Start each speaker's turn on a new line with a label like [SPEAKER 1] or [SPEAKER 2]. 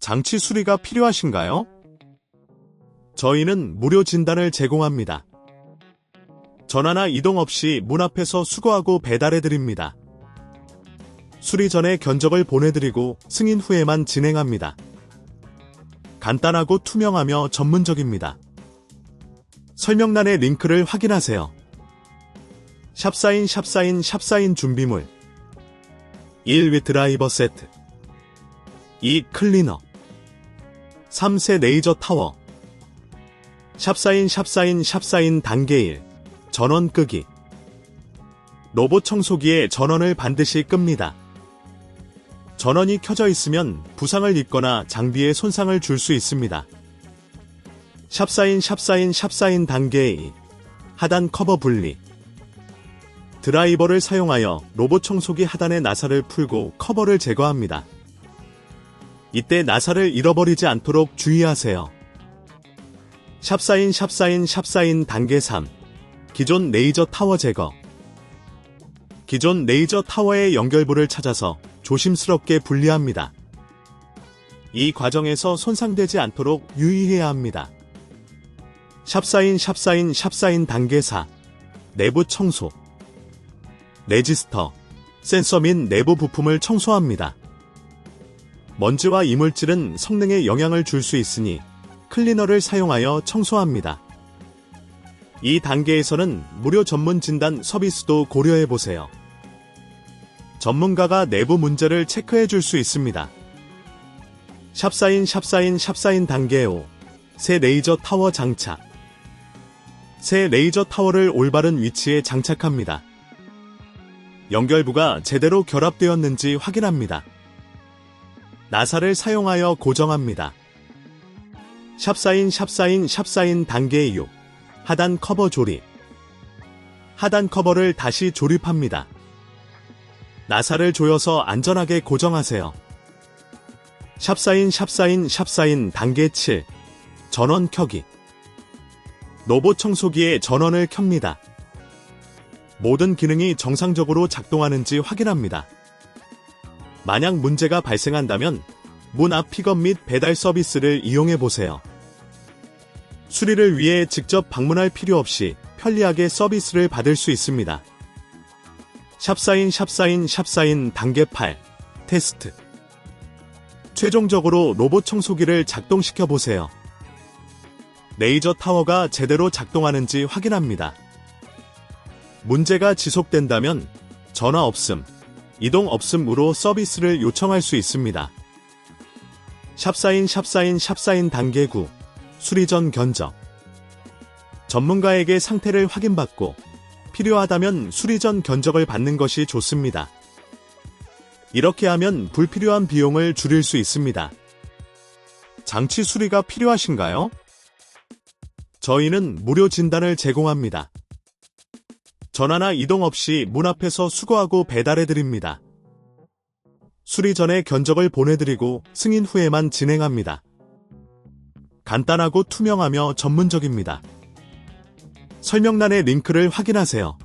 [SPEAKER 1] 장치 수리가 필요하신가요? 저희는 무료 진단을 제공합니다. 전화나 이동 없이 문 앞에서 수거하고 배달해드립니다. 수리 전에 견적을 보내드리고 승인 후에만 진행합니다. 간단하고 투명하며 전문적입니다. 설명란의 링크를 확인하세요. 샵사인 준비물 1. 드라이버 세트 2. 클리너 3. 새 레이저 타워 샵사인 단계 1. 전원 끄기 로봇 청소기의 전원을 반드시 끕니다. 전원이 켜져 있으면 부상을 입거나 장비에 손상을 줄 수 있습니다. 샵사인 단계 2. 하단 커버 분리 드라이버를 사용하여 로봇 청소기 하단의 나사를 풀고 커버를 제거합니다. 이때 나사를 잃어버리지 않도록 주의하세요. 샵사인 단계 3. 기존 레이저 타워 제거 기존 레이저 타워의 연결부를 찾아서 조심스럽게 분리합니다. 이 과정에서 손상되지 않도록 유의해야 합니다. 샵사인 단계 4. 내부 청소 레지스터, 센서 및 내부 부품을 청소합니다. 먼지와 이물질은 성능에 영향을 줄 수 있으니 클리너를 사용하여 청소합니다. 이 단계에서는 무료 전문 진단 서비스도 고려해보세요. 전문가가 내부 문제를 체크해 줄 수 있습니다. 샵사인 단계 5. 새 레이저 타워 장착 새 레이저 타워를 올바른 위치에 장착합니다. 연결부가 제대로 결합되었는지 확인합니다. 나사를 사용하여 고정합니다. 샵사인 단계 6. 하단 커버 조립 하단 커버를 다시 조립합니다. 나사를 조여서 안전하게 고정하세요. 샵사인 단계 7. 전원 켜기 로봇 청소기의 전원을 켭니다. 모든 기능이 정상적으로 작동하는지 확인합니다. 만약 문제가 발생한다면 문 앞 픽업 및 배달 서비스를 이용해보세요. 수리를 위해 직접 방문할 필요 없이 편리하게 서비스를 받을 수 있습니다. 샵사인 단계 8. 테스트 최종적으로 로봇 청소기를 작동시켜보세요. 레이저 타워가 제대로 작동하는지 확인합니다. 문제가 지속된다면 전화 없음, 이동 없음으로 서비스를 요청할 수 있습니다. 샵사인 단계 9. 수리 전 견적 전문가에게 상태를 확인받고 필요하다면 수리 전 견적을 받는 것이 좋습니다. 이렇게 하면 불필요한 비용을 줄일 수 있습니다. 장치 수리가 필요하신가요? 저희는 무료 진단을 제공합니다. 전화나 이동 없이 문 앞에서 수거하고 배달해드립니다. 수리 전에 견적을 보내드리고 승인 후에만 진행합니다. 간단하고 투명하며 전문적입니다. 설명란의 링크를 확인하세요.